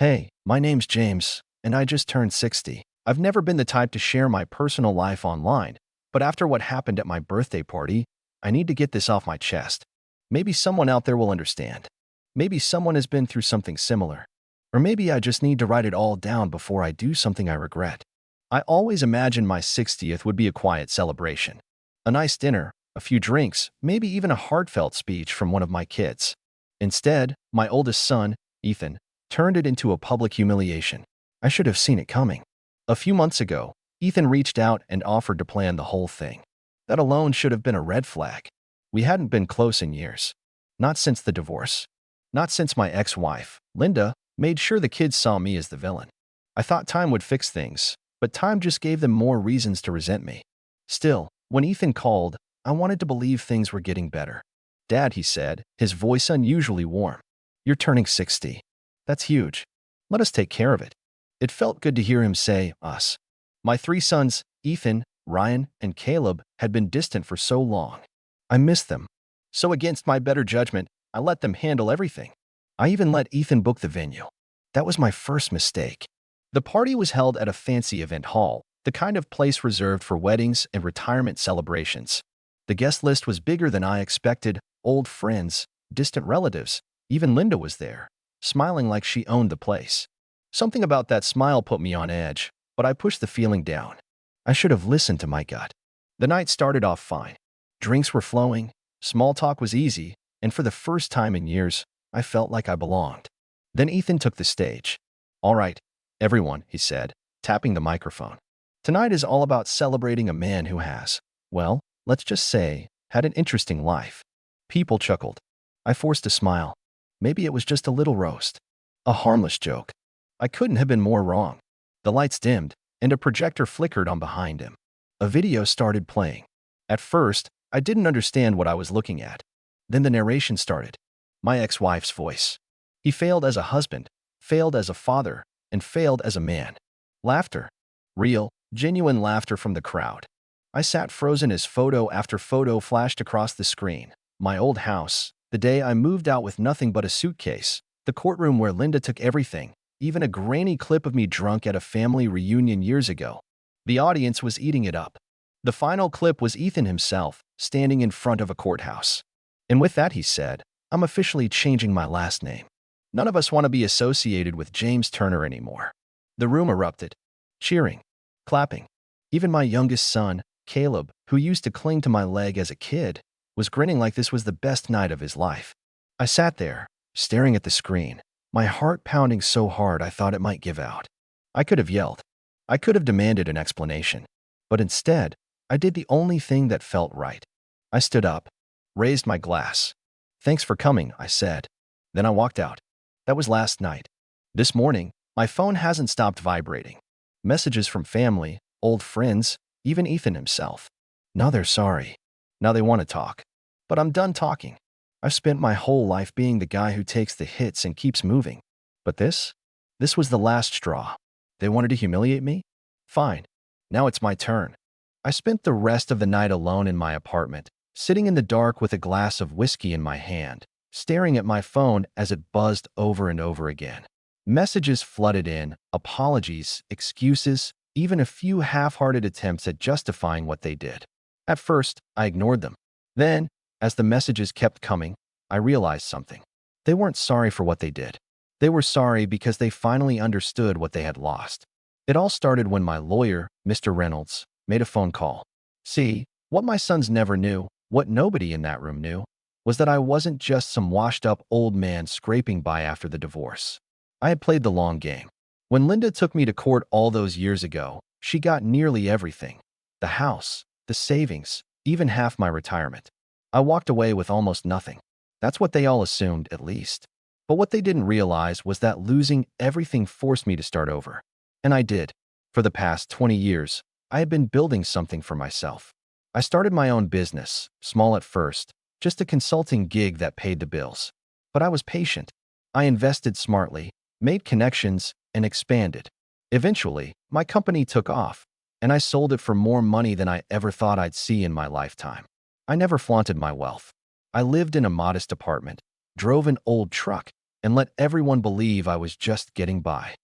Hey, my name's James, and I just turned 60. I've never been the type to share my personal life online, but after what happened at my birthday party, I need to get this off my chest. Maybe someone out there will understand. Maybe someone has been through something similar. Or maybe I just need to write it all down before I do something I regret. I always imagined my 60th would be a quiet celebration. A nice dinner, a few drinks, maybe even a heartfelt speech from one of my kids. Instead, my oldest son, Ethan, turned it into a public humiliation. I should have seen it coming. A few months ago, Ethan reached out and offered to plan the whole thing. That alone should have been a red flag. We hadn't been close in years. Not since the divorce. Not since my ex-wife, Linda, made sure the kids saw me as the villain. I thought time would fix things, but time just gave them more reasons to resent me. Still, when Ethan called, I wanted to believe things were getting better. Dad, he said, his voice unusually warm. You're turning 60. That's huge. Let us take care of it. It felt good to hear him say, us. My three sons, Ethan, Ryan, and Caleb, had been distant for so long. I missed them. So against my better judgment, I let them handle everything. I even let Ethan book the venue. That was my first mistake. The party was held at a fancy event hall, the kind of place reserved for weddings and retirement celebrations. The guest list was bigger than I expected, old friends, distant relatives, even Linda was there, smiling like she owned the place. Something about that smile put me on edge, but I pushed the feeling down. I should have listened to my gut. The night started off fine. Drinks were flowing, small talk was easy, and for the first time in years, I felt like I belonged. Then Ethan took the stage. All right, everyone, he said, tapping the microphone. Tonight is all about celebrating a man who has, well, let's just say, had an interesting life. People chuckled. I forced a smile. Maybe it was just a little roast. A harmless joke. I couldn't have been more wrong. The lights dimmed, and a projector flickered on behind him. A video started playing. At first, I didn't understand what I was looking at. Then the narration started. My ex-wife's voice. He failed as a husband, failed as a father, and failed as a man. Laughter. Real, genuine laughter from the crowd. I sat frozen as photo after photo flashed across the screen. My old house, the day I moved out with nothing but a suitcase, the courtroom where Linda took everything, even a grainy clip of me drunk at a family reunion years ago. The audience was eating it up. The final clip was Ethan himself, standing in front of a courthouse. And with that, he said, I'm officially changing my last name. None of us want to be associated with James Turner anymore. The room erupted. Cheering. Clapping. Even my youngest son, Caleb, who used to cling to my leg as a kid, was grinning like this was the best night of his life. I sat there, staring at the screen, my heart pounding so hard I thought it might give out. I could have yelled. I could have demanded an explanation. But instead, I did the only thing that felt right. I stood up, raised my glass. Thanks for coming, I said. Then I walked out. That was last night. This morning, my phone hasn't stopped vibrating. Messages from family, old friends, even Ethan himself. Now they're sorry. Now they want to talk. But I'm done talking. I've spent my whole life being the guy who takes the hits and keeps moving. But this was the last straw. They wanted to humiliate me? Fine. Now it's my turn. I spent the rest of the night alone in my apartment, sitting in the dark with a glass of whiskey in my hand, staring at my phone as it buzzed over and over again. Messages flooded in, apologies, excuses, even a few half-hearted attempts at justifying what they did. At first, I ignored them. Then, as the messages kept coming, I realized something. They weren't sorry for what they did. They were sorry because they finally understood what they had lost. It all started when my lawyer, Mr. Reynolds, made a phone call. See, what my sons never knew, what nobody in that room knew, was that I wasn't just some washed-up old man scraping by after the divorce. I had played the long game. When Linda took me to court all those years ago, she got nearly everything. The house, the savings, even half my retirement. I walked away with almost nothing. That's what they all assumed, at least. But what they didn't realize was that losing everything forced me to start over. And I did. For the past 20 years, I had been building something for myself. I started my own business, small at first, just a consulting gig that paid the bills. But I was patient. I invested smartly, made connections, and expanded. Eventually, my company took off, and I sold it for more money than I ever thought I'd see in my lifetime. I never flaunted my wealth. I lived in a modest apartment, drove an old truck, and let everyone believe I was just getting by.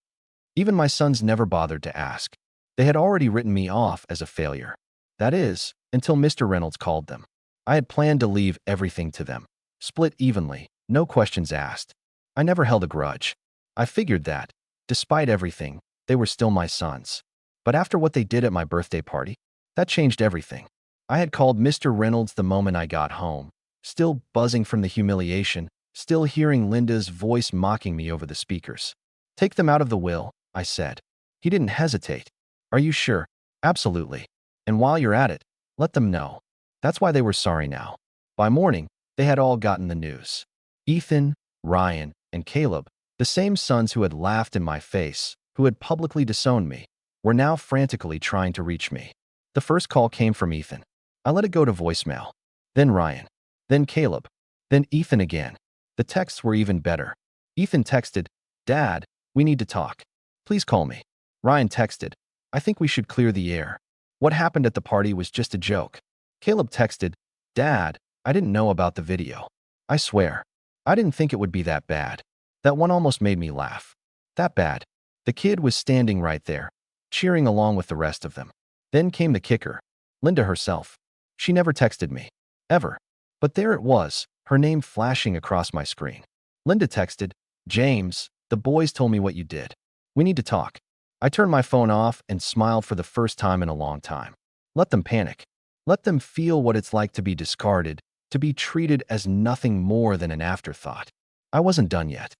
Even my sons never bothered to ask. They had already written me off as a failure. That is, until Mr. Reynolds called them. I had planned to leave everything to them. Split evenly, no questions asked. I never held a grudge. I figured that, despite everything, they were still my sons. But after what they did at my birthday party, that changed everything. I had called Mr. Reynolds the moment I got home, still buzzing from the humiliation, still hearing Linda's voice mocking me over the speakers. Take them out of the will, I said. He didn't hesitate. Are you sure? Absolutely. And while you're at it, let them know. That's why they were sorry now. By morning, they had all gotten the news. Ethan, Ryan, and Caleb, the same sons who had laughed in my face, who had publicly disowned me, were now frantically trying to reach me. The first call came from Ethan. I let it go to voicemail. Then Ryan. Then Caleb. Then Ethan again. The texts were even better. Ethan texted, "Dad, we need to talk. Please call me." Ryan texted, "I think we should clear the air. What happened at the party was just a joke." Caleb texted, "Dad, I didn't know about the video. I swear, I didn't think it would be that bad." That one almost made me laugh. That bad. The kid was standing right there, cheering along with the rest of them. Then came the kicker. Linda herself. She never texted me. Ever. But there it was, her name flashing across my screen. Linda texted, "James, the boys told me what you did. We need to talk." I turned my phone off and smiled for the first time in a long time. Let them panic. Let them feel what it's like to be discarded, to be treated as nothing more than an afterthought. I wasn't done yet.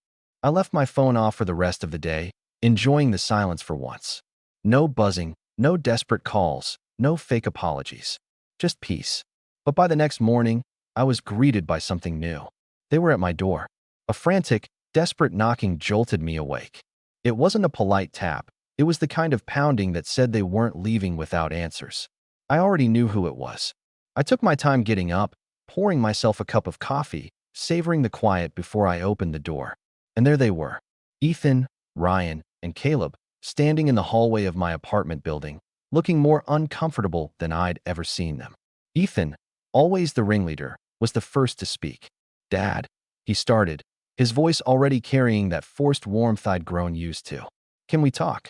I left my phone off for the rest of the day, enjoying the silence for once. No buzzing, no desperate calls, no fake apologies. Just peace. But by the next morning, I was greeted by something new. They were at my door. A frantic, desperate knocking jolted me awake. It wasn't a polite tap. It was the kind of pounding that said they weren't leaving without answers. I already knew who it was. I took my time getting up, pouring myself a cup of coffee, savoring the quiet before I opened the door. And there they were. Ethan, Ryan, and Caleb, standing in the hallway of my apartment building, looking more uncomfortable than I'd ever seen them. Ethan, always the ringleader, was the first to speak. "Dad," he started, his voice already carrying that forced warmth I'd grown used to. "Can we talk?"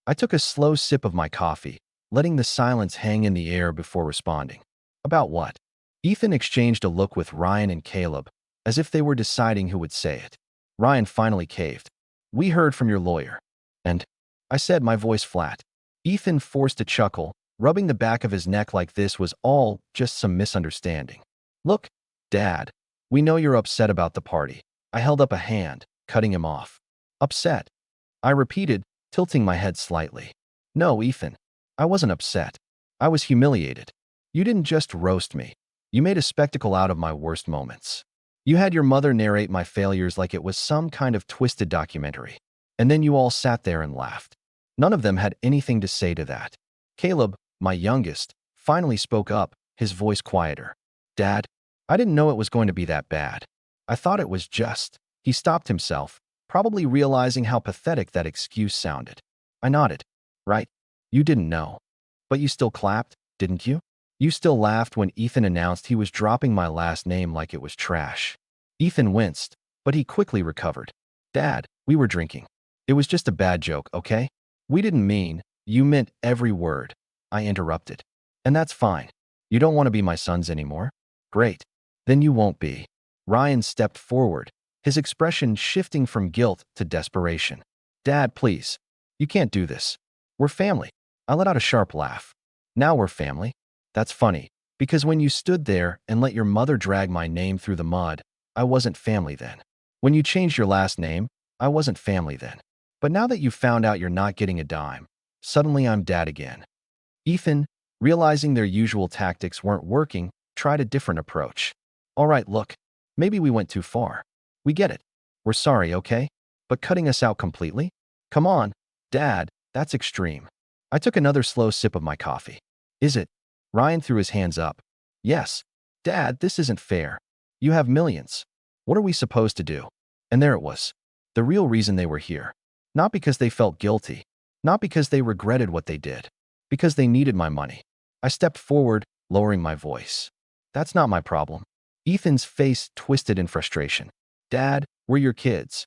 I took a slow sip of my coffee, letting the silence hang in the air before responding. "About what?" Ethan exchanged a look with Ryan and Caleb, as if they were deciding who would say it. Ryan finally caved. "We heard from your lawyer." "And?" I said, my voice flat. Ethan forced a chuckle, rubbing the back of his neck like this was all just some misunderstanding. "Look, Dad, we know you're upset about the party." I held up a hand, cutting him off. "Upset?" I repeated, tilting my head slightly. "No, Ethan, I wasn't upset. I was humiliated. You didn't just roast me. You made a spectacle out of my worst moments. You had your mother narrate my failures like it was some kind of twisted documentary. And then you all sat there and laughed. None of them had anything to say to that." Caleb, my youngest, finally spoke up, his voice quieter. "Dad, I didn't know it was going to be that bad. I thought it was just." He stopped himself, probably realizing how pathetic that excuse sounded. I nodded. "Right. You didn't know. But you still clapped, didn't you? You still laughed when Ethan announced he was dropping my last name like it was trash." Ethan winced, but he quickly recovered. "Dad, we were drinking. It was just a bad joke, okay? We didn't mean." "You meant every word," I interrupted. "And that's fine. You don't want to be my sons anymore? Great. Then you won't be." Ryan stepped forward, his expression shifting from guilt to desperation. "Dad, please. You can't do this. We're family." I let out a sharp laugh. "Now we're family? That's funny, because when you stood there and let your mother drag my name through the mud, I wasn't family then. When you changed your last name, I wasn't family then. But now that you've found out you're not getting a dime, suddenly I'm dad again." Ethan, realizing their usual tactics weren't working, tried a different approach. "All right, look, maybe we went too far. We get it. We're sorry, okay? But cutting us out completely? Come on, Dad, that's extreme." I took another slow sip of my coffee. "Is it?" Ryan threw his hands up. "Yes. Dad, this isn't fair. You have millions. What are we supposed to do?" And there it was. The real reason they were here. Not because they felt guilty. Not because they regretted what they did. Because they needed my money. I stepped forward, lowering my voice. "That's not my problem." Ethan's face twisted in frustration. Dad, we're your kids.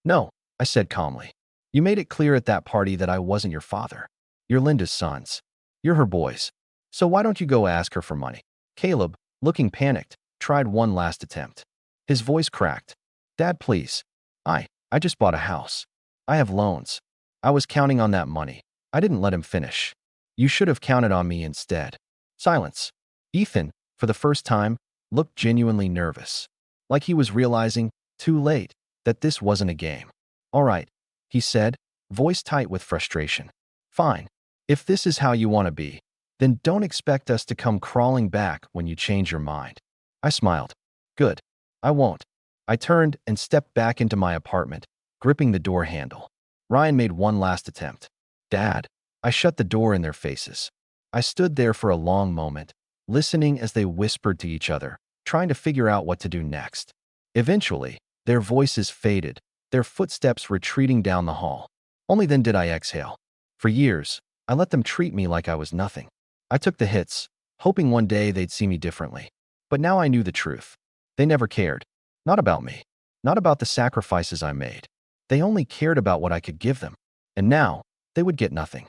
No, I said calmly. You made it clear at that party that I wasn't your father. You're Linda's sons. You're her boys. So why don't you go ask her for money? Caleb, looking panicked, tried one last attempt. His voice cracked. Dad, please. I just bought a house. I have loans. I was counting on that money. I didn't let him finish. You should have counted on me instead. Silence. Ethan, for the first time, looked genuinely nervous. Like he was realizing, too late, that this wasn't a game. All right, he said, voice tight with frustration. Fine. If this is how you want to be, then don't expect us to come crawling back when you change your mind. I smiled. Good. I won't. I turned and stepped back into my apartment, gripping the door handle. Ryan made one last attempt. Dad. I shut the door in their faces. I stood there for a long moment, listening as they whispered to each other, trying to figure out what to do next. Eventually, their voices faded, their footsteps retreating down the hall. Only then did I exhale. For years, I let them treat me like I was nothing. I took the hits, hoping one day they'd see me differently. But now I knew the truth. They never cared. Not about me. Not about the sacrifices I made. They only cared about what I could give them. And now, they would get nothing.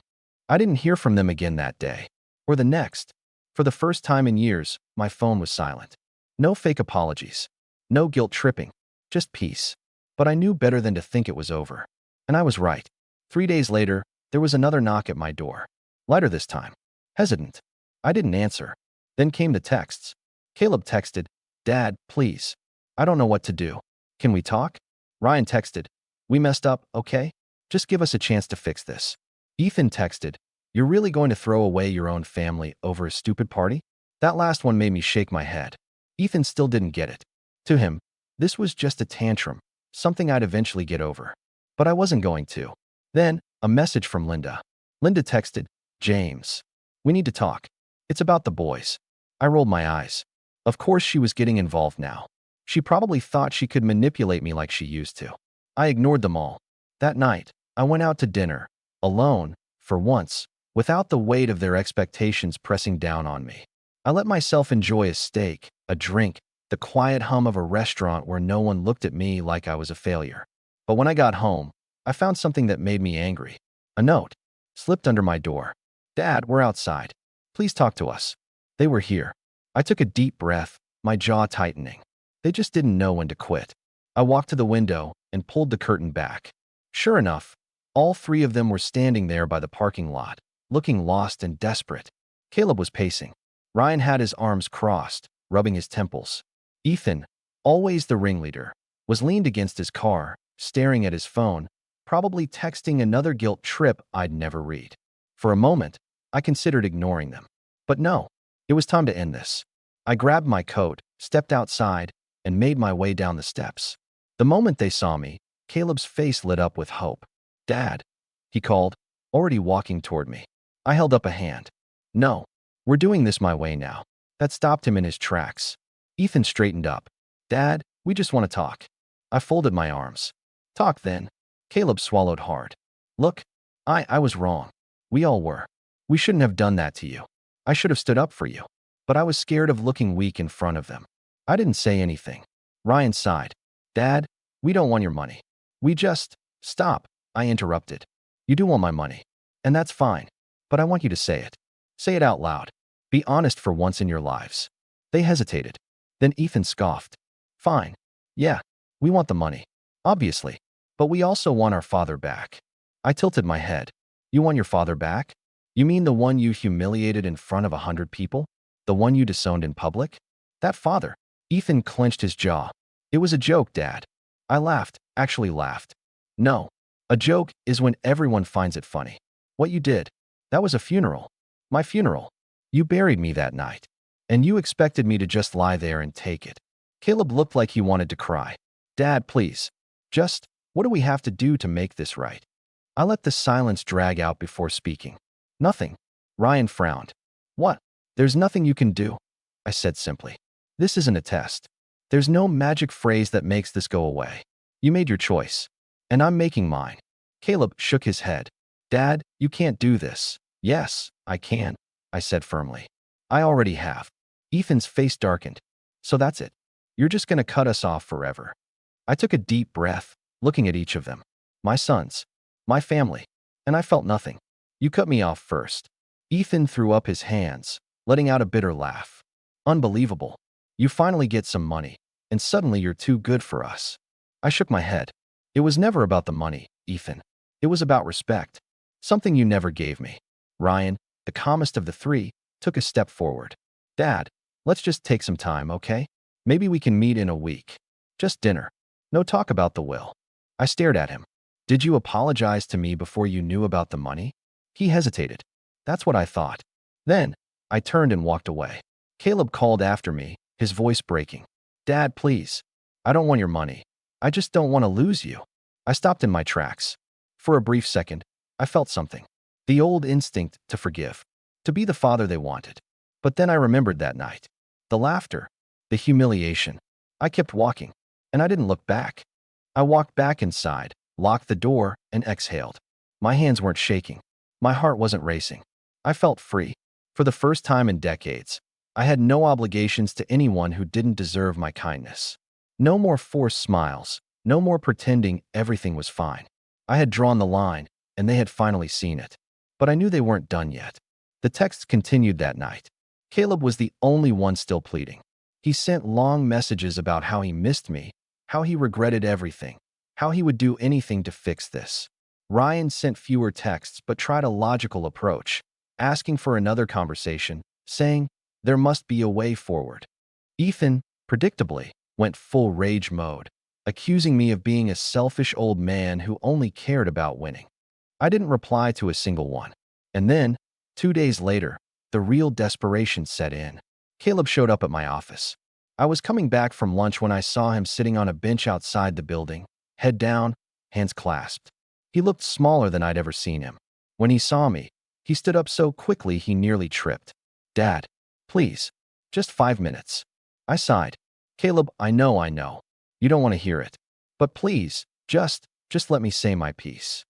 I didn't hear from them again that day. Or the next. For the first time in years, my phone was silent. No fake apologies. No guilt tripping. Just peace. But I knew better than to think it was over. And I was right. 3 days later, there was another knock at my door. Lighter this time. Hesitant. I didn't answer. Then came the texts. Caleb texted, Dad, please. I don't know what to do. Can we talk? Ryan texted, we messed up, okay? Just give us a chance to fix this. Ethan texted, you're really going to throw away your own family over a stupid party? That last one made me shake my head. Ethan still didn't get it. To him, this was just a tantrum, something I'd eventually get over. But I wasn't going to. Then, a message from Linda. Linda texted, James. We need to talk. It's about the boys. I rolled my eyes. Of course she was getting involved now. She probably thought she could manipulate me like she used to. I ignored them all. That night, I went out to dinner, alone, for once, without the weight of their expectations pressing down on me. I let myself enjoy a steak, a drink, the quiet hum of a restaurant where no one looked at me like I was a failure. But when I got home, I found something that made me angry. A note. Slipped under my door. Dad, we're outside. Please talk to us. They were here. I took a deep breath, my jaw tightening. They just didn't know when to quit. I walked to the window and pulled the curtain back. Sure enough, all three of them were standing there by the parking lot, looking lost and desperate. Caleb was pacing. Ryan had his arms crossed, rubbing his temples. Ethan, always the ringleader, was leaned against his car, staring at his phone, probably texting another guilt trip I'd never read. For a moment, I considered ignoring them. But no, it was time to end this. I grabbed my coat, stepped outside, and made my way down the steps. The moment they saw me, Caleb's face lit up with hope. Dad, he called, already walking toward me. I held up a hand. No, we're doing this my way now. That stopped him in his tracks. Ethan straightened up. Dad, we just want to talk. I folded my arms. Talk then. Caleb swallowed hard. Look, I was wrong. We all were. We shouldn't have done that to you. I should have stood up for you. But I was scared of looking weak in front of them. I didn't say anything. Ryan sighed. Dad, we don't want your money. We just… Stop, I interrupted. You do want my money. And that's fine. But I want you to say it. Say it out loud. Be honest for once in your lives. They hesitated. Then Ethan scoffed. Fine. Yeah, we want the money. Obviously. But we also want our father back. I tilted my head. You want your father back? You mean the one you humiliated in front of 100 people? The one you disowned in public? That father. Ethan clenched his jaw. It was a joke, Dad. I laughed, actually laughed. No. A joke is when everyone finds it funny. What you did. That was a funeral. My funeral. You buried me that night. And you expected me to just lie there and take it. Caleb looked like he wanted to cry. Dad, please. Just, what do we have to do to make this right? I let the silence drag out before speaking. Nothing. Ryan frowned. What? There's nothing you can do, I said simply. This isn't a test. There's no magic phrase that makes this go away. You made your choice. And I'm making mine. Caleb shook his head. Dad, you can't do this. Yes, I can, I said firmly. I already have. Ethan's face darkened. So that's it. You're just going to cut us off forever. I took a deep breath, looking at each of them. My sons, my family, and I felt nothing. You cut me off first. Ethan threw up his hands, letting out a bitter laugh. Unbelievable. You finally get some money, and suddenly you're too good for us. I shook my head. It was never about the money, Ethan. It was about respect. Something you never gave me. Ryan, the calmest of the three, took a step forward. Dad, let's just take some time, okay? Maybe we can meet in a week. Just dinner. No talk about the will. I stared at him. Did you apologize to me before you knew about the money? He hesitated. That's what I thought. Then, I turned and walked away. Caleb called after me, his voice breaking. Dad, please. I don't want your money. I just don't want to lose you. I stopped in my tracks. For a brief second, I felt something. The old instinct to forgive. To be the father they wanted. But then I remembered that night. The laughter. The humiliation. I kept walking, and I didn't look back. I walked back inside, locked the door, and exhaled. My hands weren't shaking. My heart wasn't racing. I felt free. For the first time in decades, I had no obligations to anyone who didn't deserve my kindness. No more forced smiles. No more pretending everything was fine. I had drawn the line, and they had finally seen it. But I knew they weren't done yet. The texts continued that night. Caleb was the only one still pleading. He sent long messages about how he missed me, how he regretted everything, how he would do anything to fix this. Ryan sent fewer texts but tried a logical approach, asking for another conversation, saying, there must be a way forward. Ethan, predictably, went full rage mode, accusing me of being a selfish old man who only cared about winning. I didn't reply to a single one. And then, 2 days later, the real desperation set in. Caleb showed up at my office. I was coming back from lunch when I saw him sitting on a bench outside the building, head down, hands clasped. He looked smaller than I'd ever seen him. When he saw me, he stood up so quickly he nearly tripped. Dad, please, just 5 minutes. I sighed. Caleb, I know. You don't want to hear it. But please, just let me say my piece.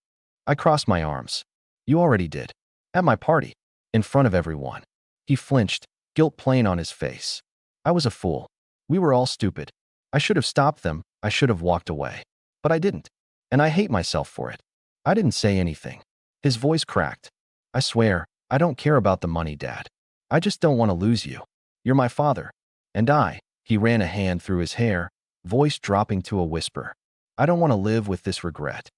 I crossed my arms. You already did. At my party. In front of everyone. He flinched, guilt plain on his face. I was a fool. We were all stupid. I should have stopped them. I should have walked away. But I didn't. And I hate myself for it. I didn't say anything. His voice cracked. I swear, I don't care about the money, Dad. I just don't want to lose you. You're my father. And he ran a hand through his hair, voice dropping to a whisper. I don't want to live with this regret.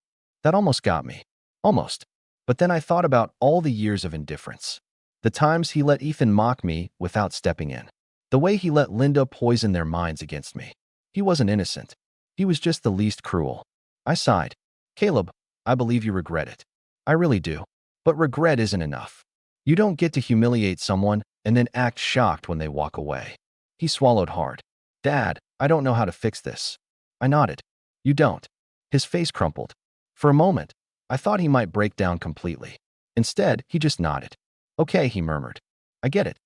That almost got me. Almost. But then I thought about all the years of indifference. The times he let Ethan mock me without stepping in. The way he let Linda poison their minds against me. He wasn't innocent. He was just the least cruel. I sighed. Caleb, I believe you regret it. I really do. But regret isn't enough. You don't get to humiliate someone and then act shocked when they walk away. He swallowed hard. Dad, I don't know how to fix this. I nodded. You don't. His face crumpled. For a moment, I thought he might break down completely. Instead, he just nodded. Okay, he murmured. I get it.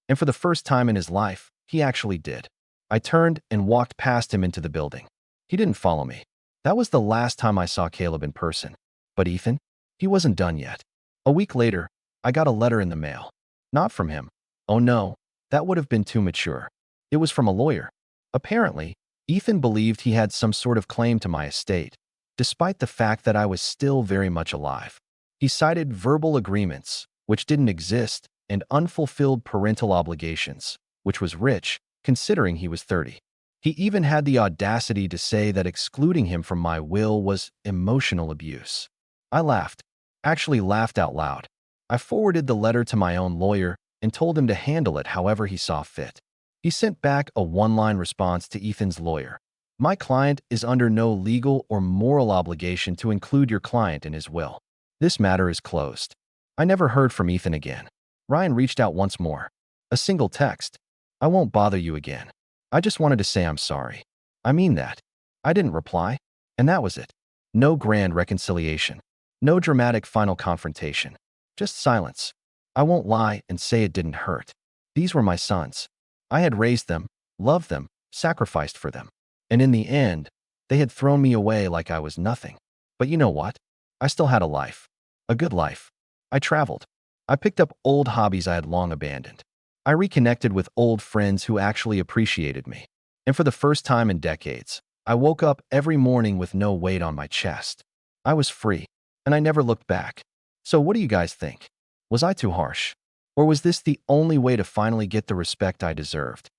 And for the first time in his life, he actually did. I turned and walked past him into the building. He didn't follow me. That was the last time I saw Caleb in person. But Ethan? He wasn't done yet. A week later, I got a letter in the mail. Not from him. Oh no, that would have been too mature. It was from a lawyer. Apparently, Ethan believed he had some sort of claim to my estate, despite the fact that I was still very much alive. He cited verbal agreements, which didn't exist, and unfulfilled parental obligations, which was rich, considering he was 30. He even had the audacity to say that excluding him from my will was emotional abuse. I laughed. Actually laughed out loud. I forwarded the letter to my own lawyer and told him to handle it however he saw fit. He sent back a one-line response to Ethan's lawyer. My client is under no legal or moral obligation to include your client in his will. This matter is closed. I never heard from Ethan again. Ryan reached out once more. A single text. I won't bother you again. I just wanted to say I'm sorry. I mean that. I didn't reply. And that was it. No grand reconciliation. No dramatic final confrontation. Just silence. I won't lie and say it didn't hurt. These were my sons. I had raised them, loved them, sacrificed for them. And in the end, they had thrown me away like I was nothing. But you know what? I still had a life. A good life. I traveled. I picked up old hobbies I had long abandoned. I reconnected with old friends who actually appreciated me. And for the first time in decades, I woke up every morning with no weight on my chest. I was free, and I never looked back. So what do you guys think? Was I too harsh? Or was this the only way to finally get the respect I deserved?